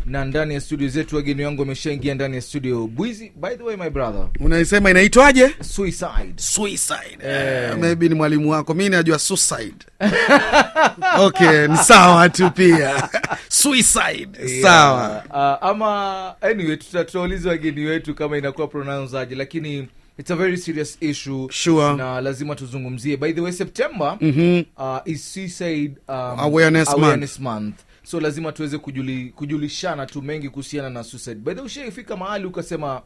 Na ndani ya studio zetu wageni wangu wameshaingia ndani ya studio. Bwizi, by the way my brother, unaisema inaitwaje? Suicide. Maybe ni mwalimu wako. Mimi najua suicide. Okay, ni sawa tu pia. Suicide. Yeah. Sawa. Ama anyway tutauliza wageni wetu kama inakuwa pronounce aje, lakini it's a very serious issue. Sure. Na lazima tuzungumzie. By the way, September is Suicide Awareness Month. So lazima tuweze kujulishana tu mengi kuhusiana na suicide. By the way, ushaifika mahali ukasema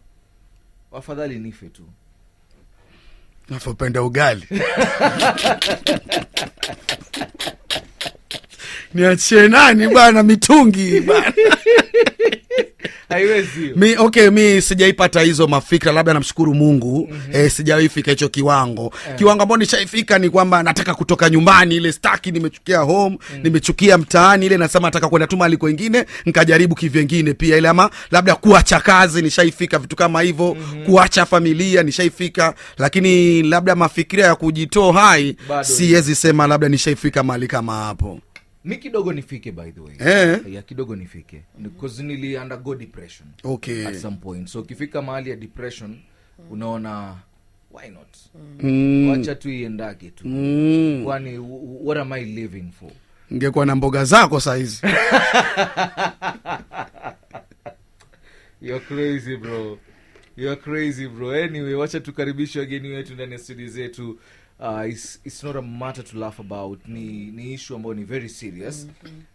afadhali nife tu? Nafopenda ugali. Niachie nani bana mitungi bana. Haiwezi. Mi sijaipata hizo mafikra, labda namshukuru Mungu. Sijaifika hicho kiwango. Kiwango ambacho nishaifika ni kwamba nataka kutoka nyumbani, ile staki nimechukia home, nimechukia mtaani, ile nasema nataka kwenda tu mahali kwingine, nikajaribu kivingine pia, ile ama labda kuacha kazi nishaifika, vitu kama hivyo, kuacha familia nishaifika, lakini labda mafikiria ya kujitoa hai siwezi sema labda nishaifika mahali kama hapo. Mi kidogo nifike by the way. Yeah, kidogo nifike. Because nili undergo depression. Okay. At some point. So ukifika mahali ya depression, unaona why not? Wacha tu iendake tu. Kwani what am I living for? Ngekuwa na mboga zako saizi. You're crazy bro. Anyway, wacha tukaribishe wageni wetu ndani ya studio zetu. It's not a matter to laugh about. Ni issue ambayo ni very serious.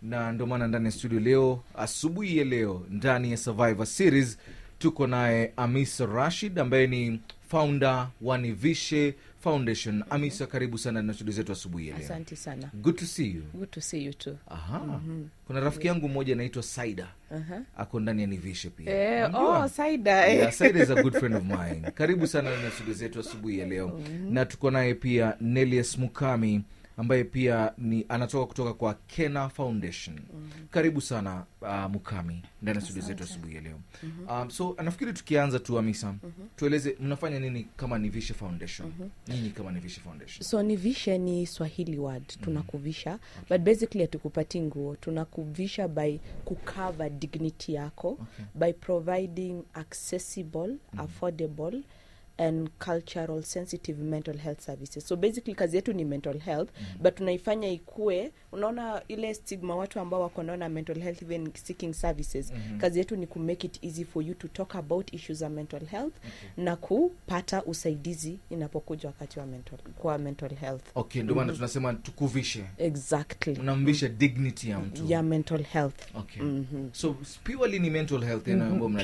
Na ndio maana ndani ya studio leo, asubuhi ya leo, ndani ya Survivor Series tuko naye Amisa Rashid ambaye ni founder wa Nivishe Foundation. Amisa, karibu sana na studio zetu asubuhi ya leo. Asante sana. Good to see you. Good to see you too. Kuna rafiki yangu mmoja anaitwa Saida. Ako ndani ya Nivishe pia. Saida. Yeah, Saida is a good friend of mine. Karibu sana na studio zetu asubuhi ya leo. Na tuko naye pia Nelius Mukami ambaye pia anatoka kutoka kwa Kena Foundation. Karibu sana Mukami ndani ya studio zetu asubuhi ya leo. So nafikiri tukianza tu Amisa, tueleze mnafanya nini kama Nivishe Foundation? Nini kama Nivishe Foundation? So Nivishe ni Swahili word, tunakuvisha, but basically hatukupati nguo, tunakuvisha by kucover dignity yako, by providing accessible, affordable and cultural sensitive mental health services. So basically kazi yetu ni mental health, but tunaifanya ikue, unaona ile stigma watu ambao wako na mental health even seeking services. Kazi yetu ni ku make it easy for you to talk about issues of mental health na kupata usaidizi inapokuja wakati wa mental health. Okay, ndio maana tunasema tukuvishe. Exactly. Unamvisha dignity ya mtu. Ya mental health. Okay. So purely ni mental health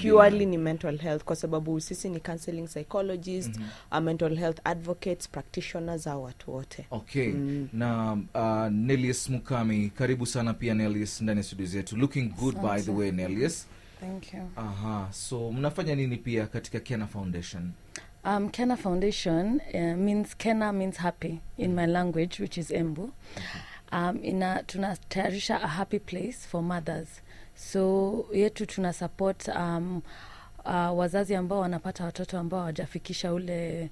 purely ni mental health kwa sababu sisi ni counseling psychology, mental health advocates, practitioners, au watu wote. Okay. Na Nelius Mukami, karibu sana pia Nelius ndani ya studio zetu. Looking good by the way Nelius. Thank you. So mnafanya nini pia katika Kena Foundation? Kena Foundation Kena means happy in my language, which is Embu. Tunatayarisha a happy place for mothers. So yetu tunasupport wazazi ambao wanapata watoto ambao hawajafikisha ule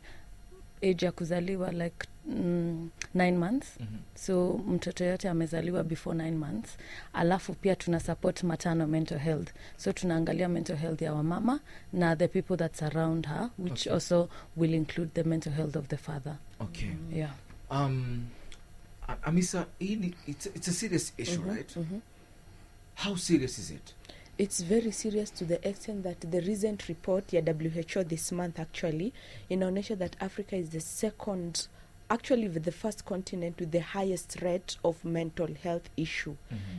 age ya kuzaliwa, like 9 months. So mtoto yote amezaliwa before 9 months. Alafu pia tuna support maternal mental health. So tunaangalia mental health ya wamama na the people that surround her, which also will include the mental health of the father. Okay. Yeah. Amisa, it's a serious issue, right? How serious is it? It's very serious to the extent that the recent report ya WHO this month actually inaonyesha that Africa is the second, actually the first continent with the highest rate of mental health issue.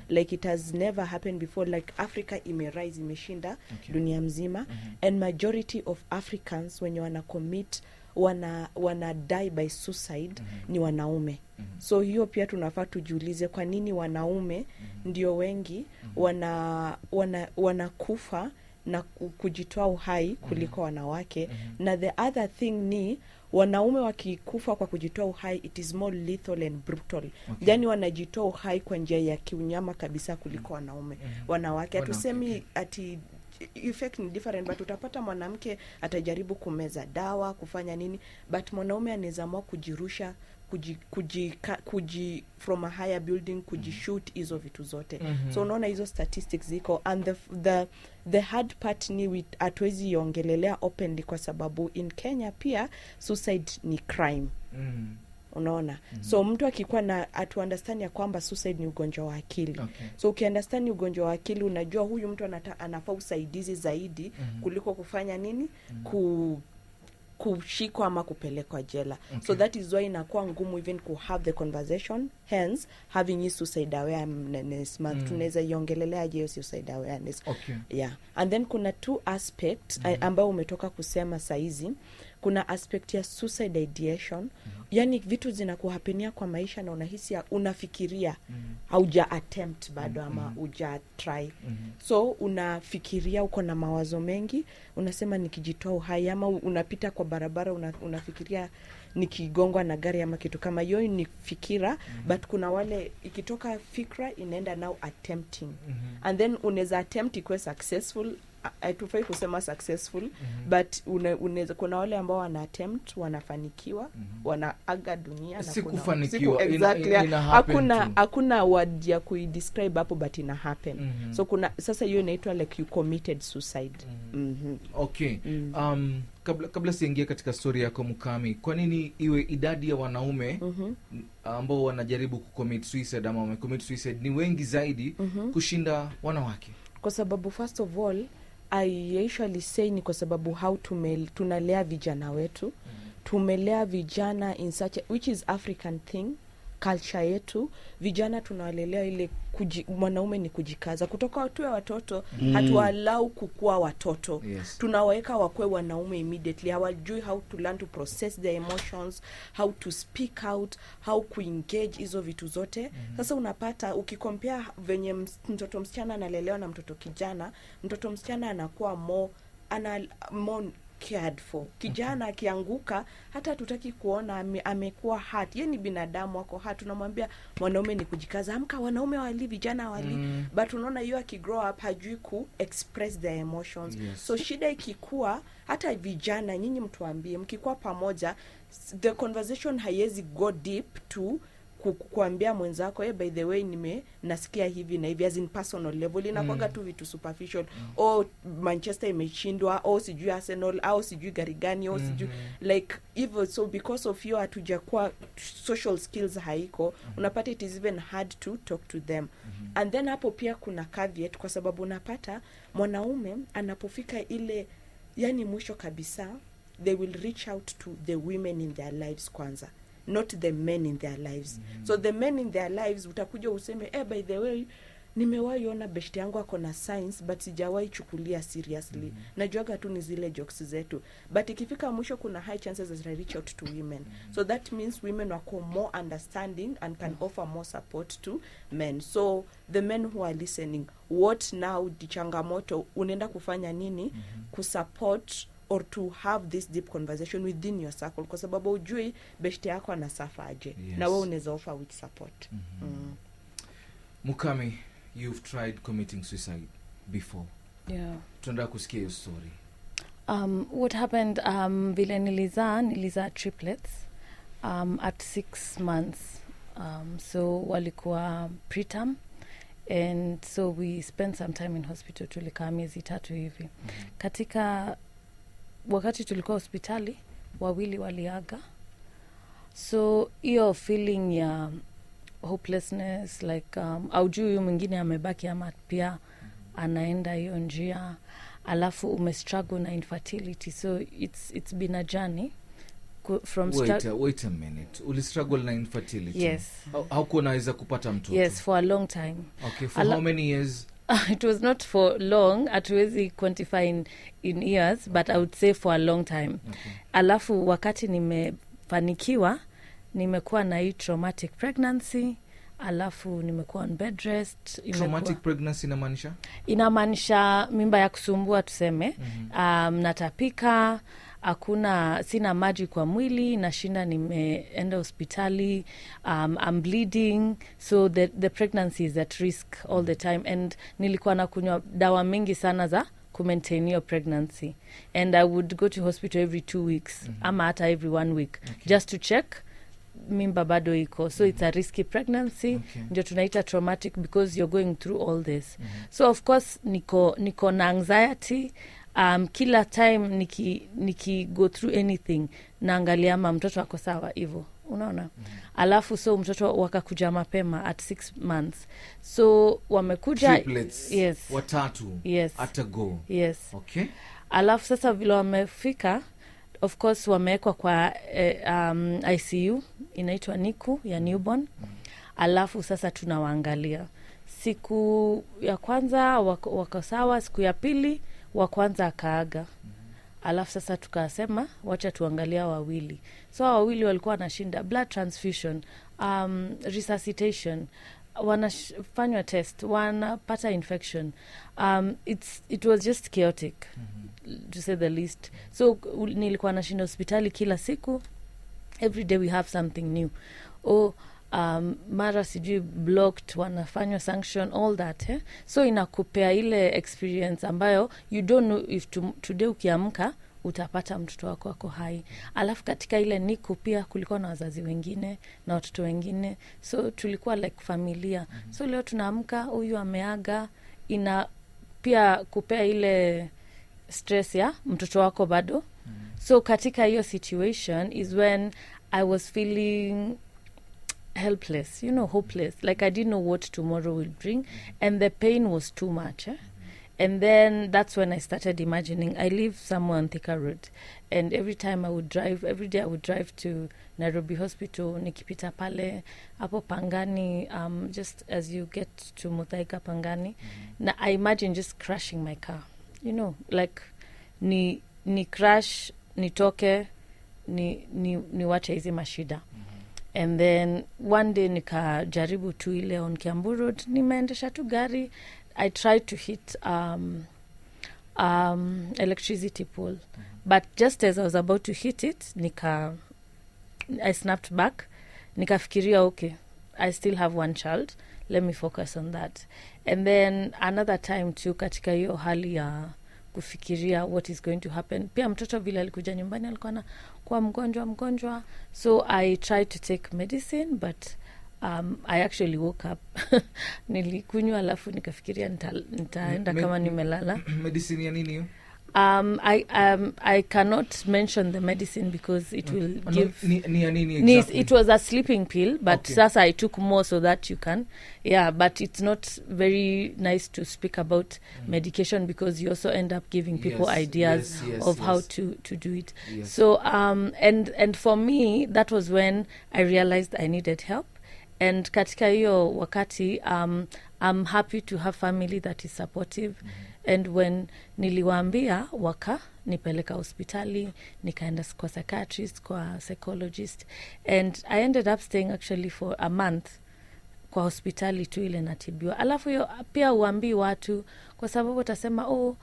Like it has never happened before. Like Africa imerise, imeshinda dunia mzima, and majority of Africans when you commit wana die by suicide ni wanaume. So hiyo pia tunafaa tujiulize kwa nini wanaume ndio wengi wanakufa na kujitoa uhai kuliko wanawake. Na the other thing ni wanaume wakikufa kwa kujitoa uhai, it is more lethal and brutal. Yani wanajitoa uhai kwa njia ya kiunyama kabisa kuliko wanaume. Wanawake hatusemi ati effect ni different, but utapata mwanamke atajaribu kumeza dawa, kufanya nini, but mwanaume anaezamua kujirusha from a higher building kujishoot hizo vitu zote. Mhm. So unaona hizo statistics ziko, and the hard part ni hatuwezi iongelelea openly kwa sababu in Kenya pia suicide ni crime. Unaona? So mtu akikuwa na atu understand ya kwamba suicide ni ugonjwa wa akili. Okay. So ukiunderstand ni ugonjwa wa akili, unajua huyu mtu anafaa usaidizi zaidi kuliko kufanya nini? Kushikwa ama kupelekwa jela. Okay. So that is why inakuwa ngumu even to have the conversation, hence having suicide awareness month. Tunaweza iongelelea je suicide awareness. Okay. Yeah. And then kuna two aspect ambao umetoka kusema saizi. Kuna aspect ya suicide ideation. Yani vitu zinakuhapenia kwa maisha na unahisi unafikiria hauja attempt bado ama uja try. So unafikiria, uko na mawazo mengi, unasema nikijitoa uhai, ama unapita kwa barabara unafikiria nikigongwa na gari ama kitu kama hiyo, ni fikira. But kuna wale ikitoka fikra inaenda now attempting. And then unaweza attempt ikuwe successful. Haitufai kusema successful, but unaweza, kuna wale ambao wana attempt wanafanikiwa, wanaaga dunia na Si kuna kufanikiwa, exactly. ina happen Hakuna word ya kuidescribe hapo, but ina happen. So kuna sasa hiyo inaitwa like you committed suicide. Okay. Kabla siingie katika story yako Mukami, kwa nini iwe idadi ya wanaume ambao wanajaribu kucommit suicide ama wamecommit suicide ni wengi zaidi kushinda wanawake? Kwa sababu first of all I usually say ni kwa sababu how tunalea vijana wetu. Tumelea vijana in such which is African thing, culture yetu. Vijana tunawalelea ile mwanaume ni kujikaza. Kutoka watoto hatuwalau kukua watoto. Yes. Tunawaweka wakwe wanaume immediately. Hawajui how to learn to process their emotions, how to speak out, how to engage hizo vitu zote. Sasa unapata ukikompare venye mtoto msichana analelewa na mtoto kijana, mtoto msichana anakuwa more cared for. Kijana akianguka hata tutaki kuona amekuwa hurt. Yeye ni binadamu wako hurt. Tunamwambia mwanaume ni kujikaza, amka wanaume wali, vijana wali. But unaona hiyo akigrow up hajui ku express their emotions. Yes. So shida ikikua, hata vijana nyinyi mtuambie mkikuwa pamoja, the conversation haiwezi go deep to kuambia mwenzako by the way nasikia hivi na hivi, as in personal level. Inakuwa tu vitu superficial. Manchester imeshindwa, sijui Arsenal, sijui gari gani, sijui like even. So because of you hatujakuwa social skills haiko, unapata it is even hard to talk to them. And then hapo pia kuna caveat, kwa sababu unapata mwanaume anapofika ile yani mwisho kabisa, they will reach out to the women in their lives kwanza, not the men in their lives. So the men in their lives utakuja useme by the way nimewahi ona best yangu ako na science but sijawahi chukulia seriously. Najuaga tu ni zile jokes zetu, but ikifika mwisho kuna high chances as I reach out to women. So that means women wako more understanding and can offer more support to men. So the men who are listening, what now di changamoto unaenda kufanya nini kusupport or to have this deep conversation within your circle, kwa sababu ujui best yako anasuffer aje. Yes. Na wewe unaweza offer with support. Mukami, you've tried committing suicide before. Yeah. Tunataka kusikia your story. What happened, vile nilizaa triplets at 6 months. So walikuwa preterm, and so we spent some time in hospital. Tulikaa miezi 3 hivi. Katika wakati tulikuwa hospitali, wawili waliaga. So hiyo feeling ya hopelessness, like aujui huyu mwingine amebaki ama pia anaenda hiyo njia, alafu umestruggle na infertility. So it's been a journey from wait a minute. Ulistruggle na infertility? Yes. Haukuwa unaweza kupata mtoto? Yes, for a long time. Okay, for how many years? It was not for long, hatuwezi quantify in years, but I would say for a long time. Okay. Alafu wakati nimefanikiwa, nimekuwa na hii traumatic pregnancy, alafu nimekuwa on bed rest. Traumatic pregnancy inamaanisha? Inamaanisha mimba ya kusumbua tuseme. Natapika, sina maji kwa mwili, nashinda nimeenda hospitali, I'm bleeding, so the pregnancy is at risk all the time, and nilikuwa nakunywa dawa mingi sana za maintain your pregnancy, and I would go to hospital every 2 weeks ama hata every 1 week, just to check mimba bado iko, so it's a risky pregnancy. Okay. Ndio tunaita traumatic because you're going through all this. So of course niko na anxiety. Kila time niki go through anything naangalia ama mtoto ako sawa hivyo, unaona. Alafu so mtoto wakakuja mapema at 6 months, so wamekuja triplets. Yes. Watatu. Yes. Atago. Yes. Okay. Alafu sasa vile wamefika, of course wamewekwa kwa ICU inaitwa NICU ya newborn. Alafu sasa tunawaangalia. Siku ya kwanza wako sawa, siku ya pili wa kwanza akaaga. Alafu sasa tukasema wacha tuangalia wawili. So wawili walikuwa wanashinda blood transfusion, resuscitation, wanafanywa test, wanapata infection. It was just chaotic, to say the least. So nilikuwa nashinda hospitali kila siku. Every day we have something new. Mara sijui blocked, wanafanywa sanction, all that. So inakupea ile experience ambayo you don't know if today ukiamka utapata mtoto wako ako hai. Alafu katika ile NICU pia kulikuwa na wazazi wengine na watoto wengine, so tulikuwa like familia. So leo tunaamka huyu ameaga, ina pia kupea ile stress ya mtoto wako bado. So katika hiyo situation is when I was feeling helpless, hopeless, like I didn't know what tomorrow will bring, and the pain was too much. And then that's when I started imagining, I live somewhere on Thika Road, and every day I would drive to Nairobi Hospital. Nikipita pale hapo Pangani, just as you get to Muthaiga Pangani, na I imagine just crashing my car, like ni crash, nitoke, ni wacha hizi mashida. And then one day nikajaribu tu ile on Kiambu Road, nimeendesha tu gari. I tried to hit electricity pole, but just as I was about to hit it, I snapped back. Nikafikiria, okay, I still have one child, let me focus on that. And then another time too, katika hiyo hali ya kufikiria what is going to happen, pia mtoto vile alikuja nyumbani alikuwa kwa mgonjwa, so I tried to take medicine, but I actually woke up. Nilikunywa alafu nikafikiria nitaenda kama nimelala. Medicine ya nini hiyo? I cannot mention the medicine because it will give... Ni ya nini exactly? It was a sleeping pill, but okay. Sasa I took more so that you can... Yeah, but it's not very nice to speak about medication because you also end up giving people ideas of how to do it. Yes. So, and for me, that was when I realized I needed help. And katika hiyo wakati, I'm happy to have family that is supportive. And when niliwaambia nipeleka hospitali, nikaenda kwa psychiatrist, kwa psychologist, and I ended up staying actually for a month kwa hospitali tu ile natibiwa. Alafu hiyo pia uambii watu, kwa sababu utasema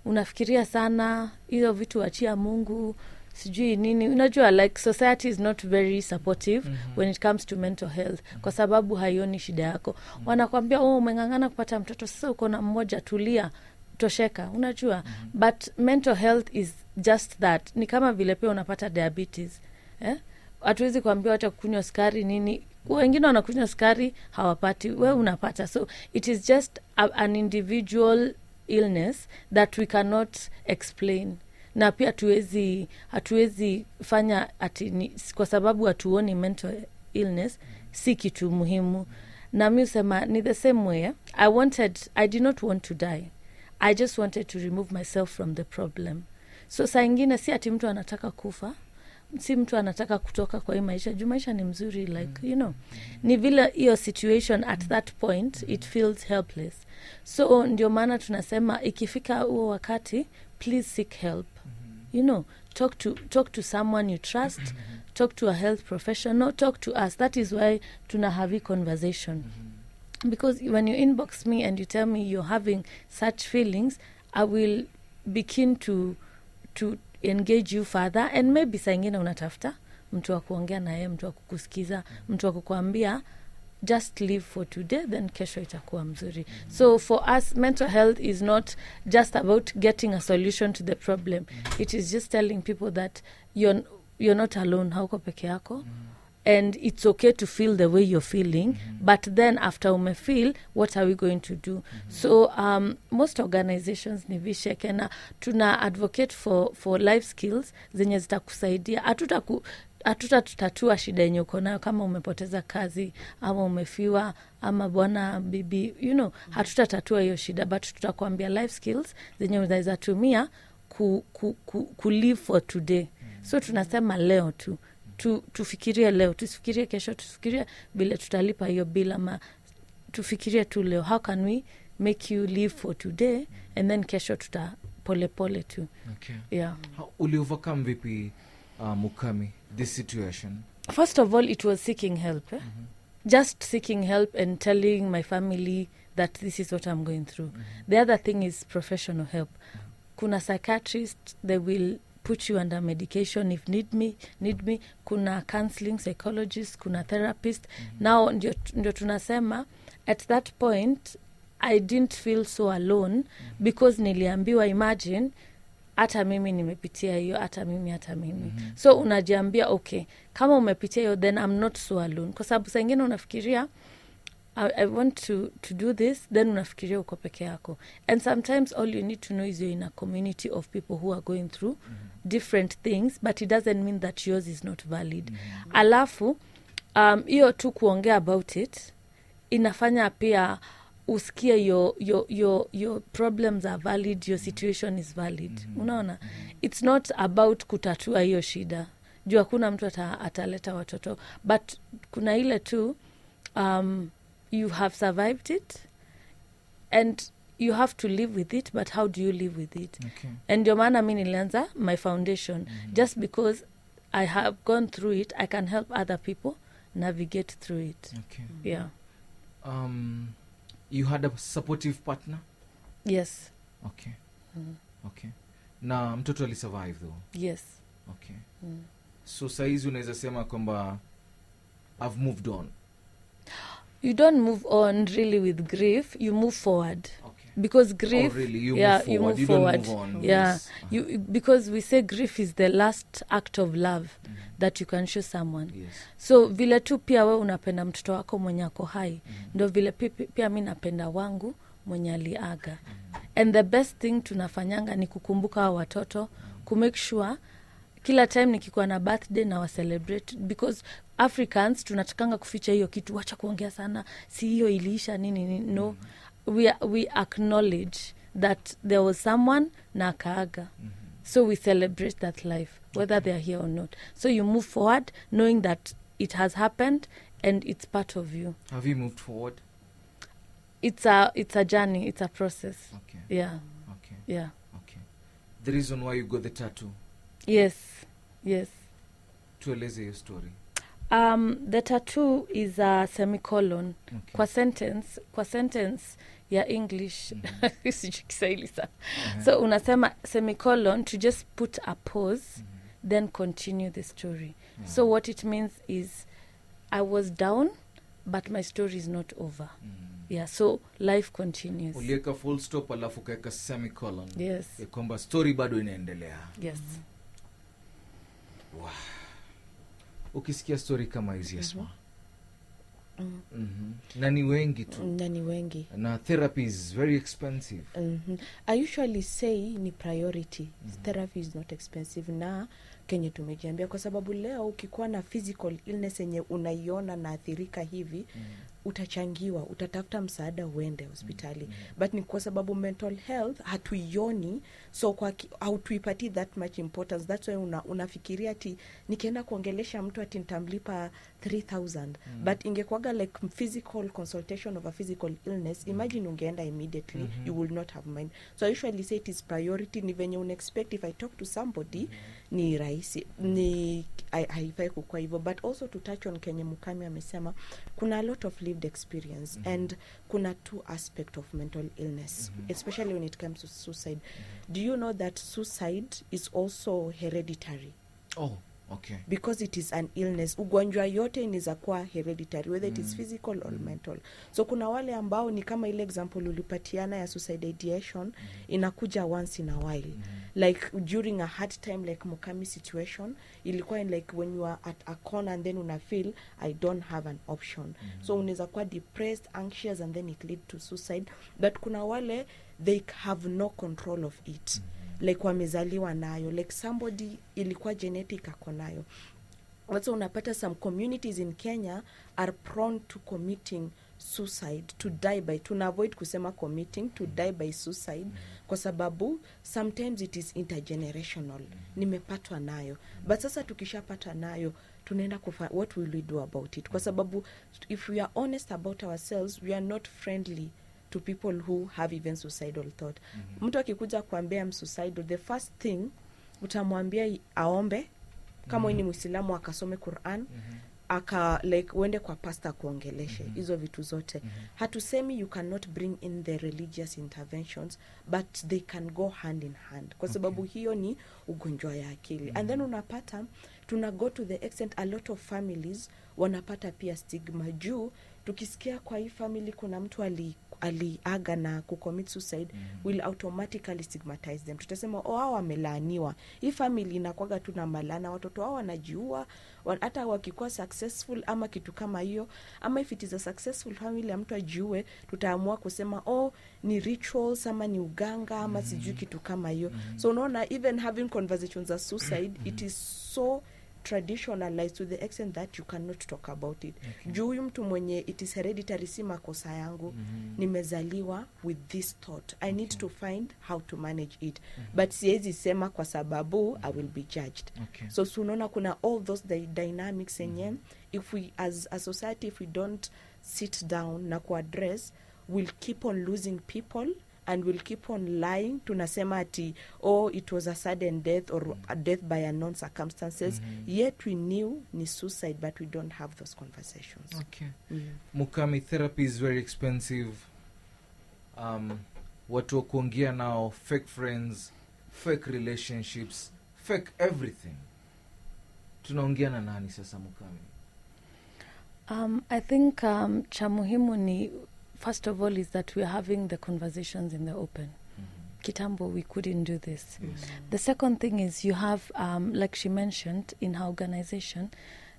unafikiria sana, hizo vitu achia Mungu, sijui nini. Unajua, like society is not very supportive when it comes to mental health, kwa sababu haioni shida yako. Wanakuambia umengangana kupata mtoto, sasa uko na mmoja, tulia, tosheka, unajua. But mental health is just that. Ni kama vile pia unapata diabetes. Hatuwezi kuambia wacha kunywa sukari nini. Wengine wanakunywa sukari hawapati, wewe unapata. So it is just an individual illness that we cannot explain. Na pia hatuwezi fanya kwa sababu hatuoni mental illness si kitu muhimu. Na mimi usema ni the same way. I did not want to die. I just wanted to remove myself from the problem. So saa ingine si ati mtu anataka kufa, si mtu anataka kutoka kwa hii maisha. Juu maisha ni mzuri, like, ni vile hiyo situation at that point, it feels helpless. So ndio maana tunasema ikifika huo wakati, please seek help. Talk to someone you trust, talk to a health professional, talk to us. That is why tuna have a conversation. Because when you inbox me and you tell me you're having such feelings, I will begin to engage you further, and maybe saa ingine unatafuta mtu wa kuongea na yeye, mtu wa kukusikiza, mtu wa kukuambia just live for today, then kesho itakuwa mzuri. So for us, mental health is not just about getting a solution to the problem. It is just telling people that you're not alone, hauko peke yako. and it's okay to feel the way you're feeling, but then after umefeel, what are we going to do? So most organizations ni visheke na tuna advocate for life skills zenye zitakusaidia. Hatutatatua shida yenye uko nayo kama umepoteza kazi ama umefiwa ama bwana bibi, hatutatatua hiyo shida, but tutakwambia life skills zenye unaweza tumia ku live for today. So tunasema leo tufikirie leo, tusifikirie kesho, tufikirie vile tutalipa hiyo bila, ama tufikirie tu leo, how can we make you live for today, and then kesho tuta pole tu. Okay. Yeah. Uli overcome vipi Mukami this situation? First of all, it was seeking help. Just seeking help and telling my family that this is what I'm going through. The other thing is professional help. Kuna psychiatrists, they will put you under medication if need me. Kuna counseling psychologist, kuna therapist. Now ndio tunasema at that point I didn't feel so alone because niliambiwa, imagine hata mimi nimepitia hiyo, hata mimi. So unajiambia okay, kama umepitia hiyo then I'm not so alone, kwa sababu saa ingine unafikiria I want to do this, then unafikiria uko peke yako, and sometimes all you need to know is you're in a community of people who are going through different things, but it doesn't mean that yours is not valid. Alafu hiyo tu kuongea about it inafanya pia usikie your problems are valid, your situation is valid. Unaona, it's not about kutatua hiyo shida, juu hakuna mtu ataleta watoto, but kuna ile tu you have survived it and you have to live with it, but how do you live with it? Okay. And ndio maana mi nilianza my foundation, just because I have gone through it, I can help other people navigate through it. Okay. Yeah. You had a supportive partner? Yes. Okay. Okay. Na mtoto alisurvive though? Yes. Okay. So saizi unaweza sema kwamba I've moved on? You don't move on really with grief, you move forward. Okay. Because grief, oh, really? You yeah, move forward. you move don't forward. move on. Yeah, Yes. because we say grief is the last act of love that you can show someone. Yes. So vile tu pia we unapenda mtoto wako mwenye ako hai, ndo vile pia mi napenda wangu mwenye aliaga. And the best thing tunafanyanga ni kukumbuka hao watoto, kumake sure kila time nikikuwa na birthday na wa celebrate, because Africans tunatakanga kuficha hiyo kitu, wacha kuongea sana, si hiyo iliisha nini. No, we acknowledge that there was someone na akaaga. So we celebrate that life, whether they are here or not. So you move forward knowing that it has happened and it's part of you. Have you moved forward? It's a journey, it's a process. Okay. Yeah. Okay. Yeah. Okay. The reason why you got the tattoo? Yes. Tueleze your story. The tattoo is a semicolon. Okay. Kwa sentence ya English sijui Kiswahili sana. So unasema semicolon to just put a pause, then continue the story. So what it means is I was down, but my story is not over. Yeah, so life continues. Ulieka full stop alafu kaeka semicolon. Yes. Ya kwamba story bado inaendelea. Yes. Wow. Ukisikia story kama hizi Esma, na ni wengi tu, na therapy is very expensive. I usually say ni priority. Therapy is not expensive, na kenye tumejiambia, kwa sababu leo ukikuwa na physical illness yenye unaiona na athirika hivi, utachangiwa, utatafuta msaada uende hospitali. But ni kwa sababu mental health hatuioni, so kwa hautuipati that much importance. That's why unafikiria ati nikienda kuongelesha mtu ati nitamlipa 3,000. But ingekuwaga like physical consultation of a physical illness, imagine ungeenda immediately, you will not have mind. So I usually say it is priority. Ni venye unexpect if I talk to somebody, ni rahisi, ni haifai kukua hivyo. But also to touch on Kenya Mukami amesema, kuna a lot of lived experience, and kuna two aspect of mental illness, especially when it comes to suicide. Do you know that suicide is also hereditary? Oh, Okay. because it is an illness. Ugonjwa yote inaweza kuwa hereditary, whether it is physical or mental. So kuna wale ambao ni kama ile example ulipatiana ya suicide ideation, inakuja once in a while. Like during a hard time, like Mukami situation, ilikuwa in like when you are at a corner and then una feel I don't have an option. So unaweza kuwa depressed, anxious, and then it lead to suicide. But kuna wale they have no control of it. Like wamezaliwa nayo, like somebody ilikuwa genetic ako nayo. Also unapata some communities in Kenya are prone to committing suicide, to die by, to avoid kusema committing, to die by suicide, kwa sababu sometimes it is intergenerational. Nimepatwa nayo. But sasa tukishapata nayo, tunaenda what will we do about it? Kwa sababu if we are honest about ourselves, we are not friendly to people who have even suicidal thought. Mtu akikuja kuambia I'm suicidal, the first thing utamwambia aombe, kama wewe ni Muislamu akasome Quran, like uende kwa pastor kuongeleshe hizo vitu zote. Hatusemi you cannot bring in the religious interventions, but they can go hand in hand, kwa sababu hiyo ni ugonjwa ya akili. And then unapata tuna go to the extent a lot of families wanapata pia stigma juu. Tukisikia kwa hii family kuna mtu aliaga na kucommit suicide, will automatically stigmatize them. Tutasema hao wamelaaniwa. Hii family inakuwa tu na malana, watoto wao wanajiua, hata wakikuwa successful ama kitu kama hiyo. Ama if it is a successful family, mtu ajiue, tutaamua kusema ni rituals ama ni uganga ama sijui kitu kama hiyo. So unaona, even having conversations as suicide, it is so traditionalized to the extent that you cannot talk about it. Juu huyu mtu mwenye it is hereditary, si makosa yangu, nimezaliwa with this thought, I need to find how to manage it, but siwezi sema kwa sababu I will be judged. So unaona kuna all those dynamics yenye if we as a society, if we don't sit down na kuaddress, we'll keep on losing people and we'll keep on lying. Tunasema ati it was a sudden death or a death by unknown circumstances, yet we knew ni suicide, but we don't have those conversations. Mukami, therapy is very expensive. Watu wa kuongea nao, fake friends, fake relationships, fake everything. Tunaongea na nani sasa, Mukami? I think cha muhimu ni, first of all, is that we are having the conversations in the open. Kitambo, we couldn't do this. The second thing is you have, like she mentioned in her organization,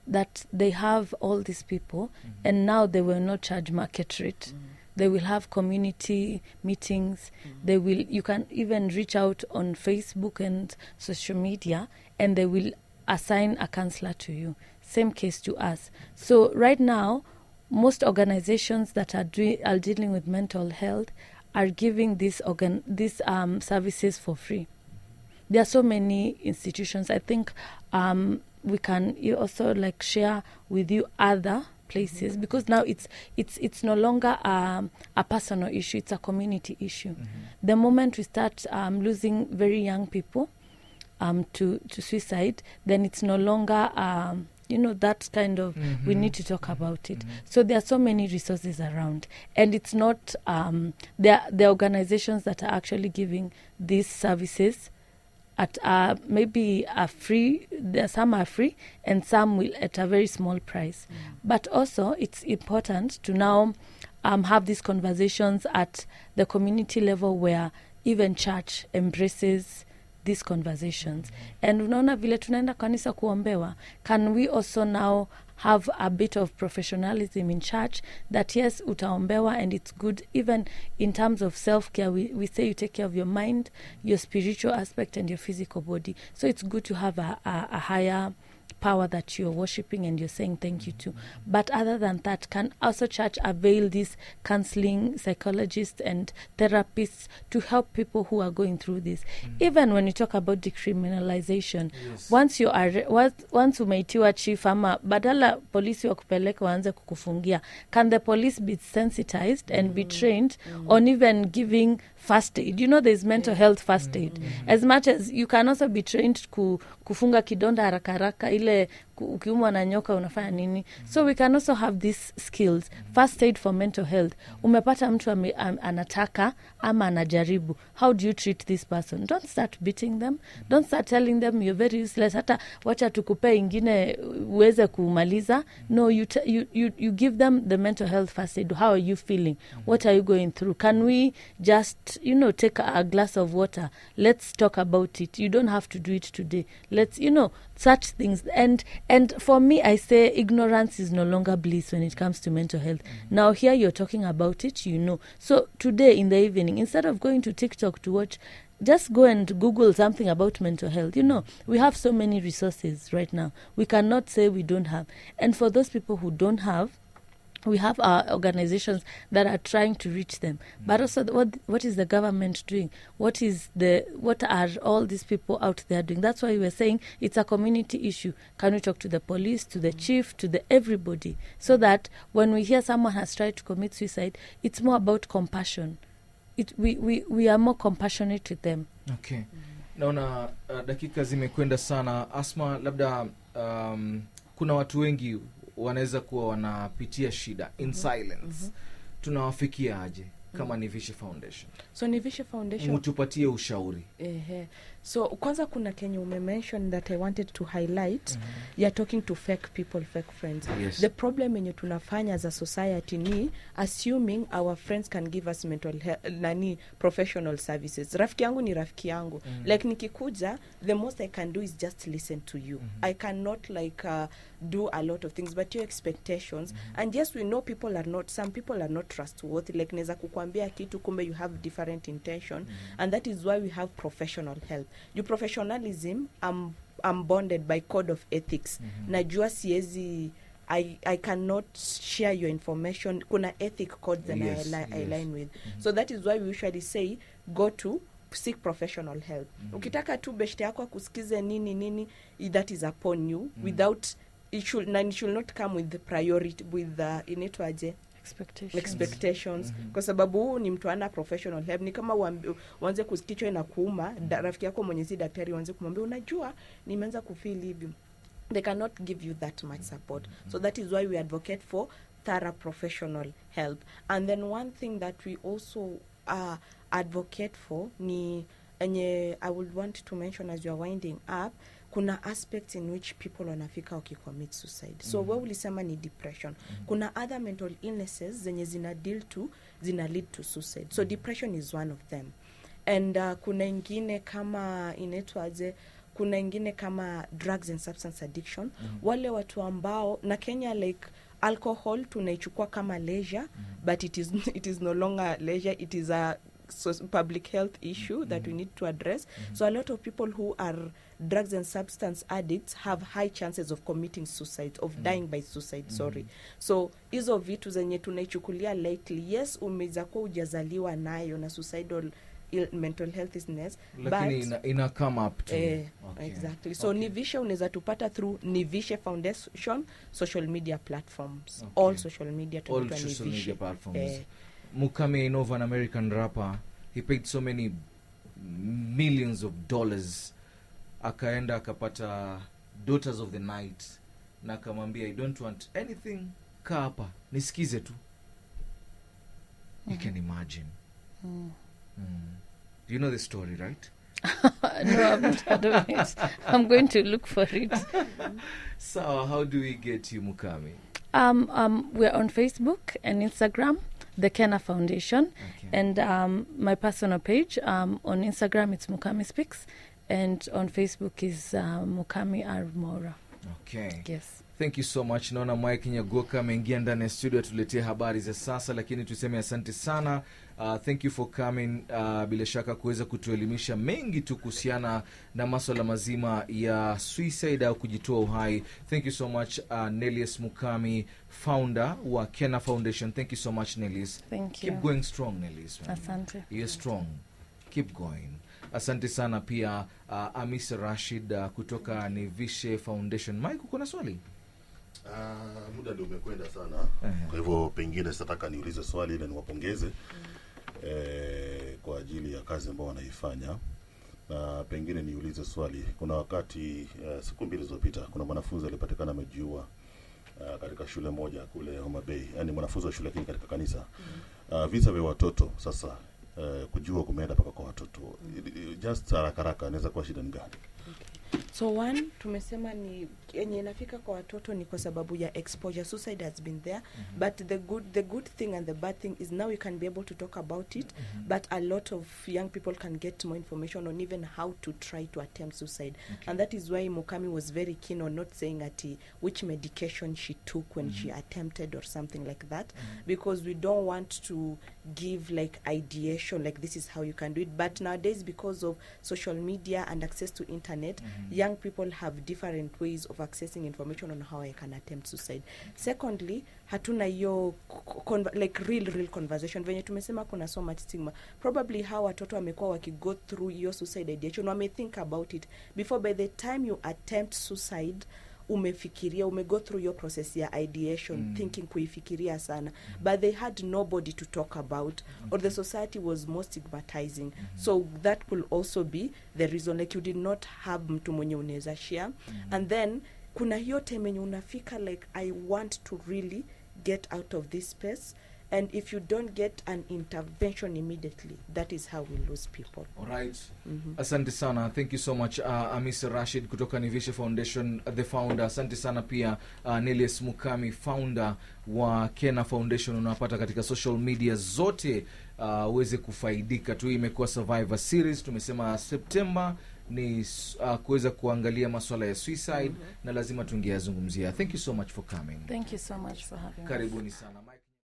that they have all these people, and now they will not charge market rate. They will have community meetings. You can even reach out on Facebook and social media, and they will assign a counselor to you. Same case to us. So right now, most organizations that are dealing with mental health are giving these services for free. There are so many institutions. I think we can also like share with you other places, because now it's no longer a personal issue, it's a community issue. The moment we start losing very young people to suicide, then it's no longer that kind of, we need to talk about it. So there are so many resources around, and it's not, the organizations that are actually giving these services at maybe a free, some are free and some will at a very small price. But also it's important to now have these conversations at the community level, where even church embraces these conversations. And unaona vile tunaenda kanisa kuombewa, can we also now have a bit of professionalism in church, that yes, utaombewa and it's good, even in terms of self-care, we say you take care of your mind, your spiritual aspect and your physical body. So it's good to have a higher power that you're worshiping and you're saying thank you to. But other than that, can also church avail these counseling psychologists and therapists to help people who are going through this? Even when you talk about decriminalization, once umeitiwa chief ama badala polisi wakupeleka waanze kukufungia, can the police be sensitized and be trained on even giving first aid? There's mental health first aid. As much as you can also be trained kufunga kidonda haraka haraka, ile ukiumwa na nyoka unafanya nini. So we can also have these skills. First aid for mental health. Umepata mtu anataka ama anajaribu, how do you treat this person? Don't start beating them, don't start telling them you're very useless, hata wacha tukupe ingine uweze kumaliza. No, you give them the mental health first aid. How are you feeling? What are you going through? Can we just take a glass of water? Let's talk about it. You don't have to do it today. Let's such things. And for me, I say ignorance is no longer bliss when it comes to mental health. Now here you're talking about it, So today in the evening, instead of going to TikTok to watch, just go and Google something about mental health. We have so many resources right now. We cannot say we don't have. And for those people who don't have, we have our organizations that are trying to reach them. But also, what is the government doing? What are all these people out there doing? That's why we were saying it's a community issue. Can we talk to the police, to the chief, to the everybody, so that when we hear someone has tried to commit suicide, it's more about compassion. We are more compassionate to them. Okay. Naona dakika zimekwenda sana. Asma, labda kuna watu wengi wanaweza kuwa wanapitia shida in silence. Tunawafikia aje kama Nivishe Foundation? So Nivishe Foundation, mtupatie ushauri. So kwanza kuna Kenya umemention that I wanted to highlight. You're talking to fake people, fake friends. Yes. The problem yenye tunafanya as a society ni assuming our friends can give us mental health, professional services. Rafiki yangu ni rafiki yangu. Like nikikuja, the most I can do is just listen to you. I cannot do a lot of things, but your expectations. And yes, we know some people are not trustworthy. Like neza kukwambia kitu kumbe you have different intention. And that is why we have professional help. Your professionalism, I'm bonded by code of ethics. Najua siezi, I cannot share your information. Kuna ethic codes that I align with. So that is why we usually say, go to seek professional help. Ukitaka tu beshte yako kusikize nini, that is upon you. Without, it should not come with the priority, with the inaitwaje expectations. Kwa sababu ni mtu ana professional help. Ni kama uanze kusikichwa na kuuma, rafiki yako mwenye si daktari uanze kumwambia unajua nimeanza kufeel hivi. They cannot give you that much support. So that is why we advocate for thorough professional help. And then one thing that we also advocate for ni I would want to mention as you are winding up, kuna aspects in which people wanafika commit suicide. So wewe ulisema ni depression. Kuna other mental illnesses zenye zina lead to suicide. So depression is one of them. And kuna ingine kama drugs and substance addiction. Wale watu ambao na Kenya like alcohol tunaichukua kama leisure, but it is no longer leisure. It is a public health issue that we need to address. So a lot of people who are drugs and substance addicts have high chances of committing suicide, of dying by suicide, So hizo vitu zenye tunaichukulia lightly. Yes, umeweza kuwa hujazaliwa nayo na suicidal mental health illness, lakini but ina come up to exactly. So Nivishe unaweza tupata through Nivishe Foundation social media platforms. All social media platforms. Mukami, Nova, an American rapper, he paid so many millions of dollars. Akaenda akapata Daughters of the Night na akamwambia I don't want anything, kaa hapa nisikize tu. You can imagine. You know the story, right? No, I haven't heard of it. I'm going to look for it. So how do we get you, Mukami? We're on Facebook and Instagram, the Kena Foundation. And my personal page, on Instagram it's Mukami Speaks, and on Facebook is Mukami Armora. Okay. Yes. Thank you so much. Naona Mike Nyagoka ameingia ndani ya studio tuletea habari za sasa, lakini tuseme asante sana. Thank you for coming. Bila shaka kuweza kutuelimisha mengi tu kuhusiana na masuala mazima ya suicide au kujitoa uhai. Thank you so much, Nelius Mukami, founder wa Kena Foundation. Thank you so much, Nelius. Thank you. Keep going strong, Nelius. Asante. You're strong. Keep going. Asante sana pia Amisa Rashid kutoka Nivishe Foundation. Mike, uko na swali? Muda ndio umekwenda sana. Kwa hivyo pengine sitataka niulize swali ile niwapongeze kwa ajili ya kazi ambayo wanaifanya. Na pengine niulize swali. Kuna wakati siku 2 zilizopita kuna mwanafunzi alipatikana amejiua katika shule moja kule Homa Bay. Yaani mwanafunzi wa shule lakini katika kanisa. Visa vya watoto sasa kujiua kumeenda mpaka kwa watoto. Just haraka inaweza kuwa shida ni gani? So one, tumesema ni yenye inafika kwa watoto ni kwa sababu ya exposure. Suicide has been there, but the good thing and the bad thing is now you can be able to talk about it, but a lot of young people can get more information on even how to try to attempt suicide. And that is why Mukami was very keen on not saying at which medication she took when she attempted or something like that, because we don't want to give like ideation like this is how you can do it. But nowadays, because of social media and access to internet, young people have different ways of accessing information on how I can attempt suicide. Secondly, hatuna hiyo like real conversation. Venye tumesema kuna so much stigma. Probably how watoto wamekuwa wakigo through your suicide ideation, wame think about it before by the time you attempt suicide, umefikiria, umego through your process ya ideation, thinking kuifikiria sana, but they had nobody to talk about, or the society was more stigmatizing. So that could also be the reason, like you did not have mtu mwenye unaweza share. And then kuna hiyo time yenye unafika like I want to really get out of this space, and if you don't get an intervention immediately, that is how we lose people. Alright. Asante sana. Thank you so much Amisa Rashid kutoka Nivisha Foundation, the founder. Asante sana pia Nelius Mukami, founder wa Kena Foundation. Unapata katika social media zote uweze kufaidika tu. Imekuwa Survivor Series, tumesema September ni kuweza kuangalia masuala ya suicide na lazima tungeyazungumzia. Thank you so much for coming. Thank you so much for having us. Karibuni sana.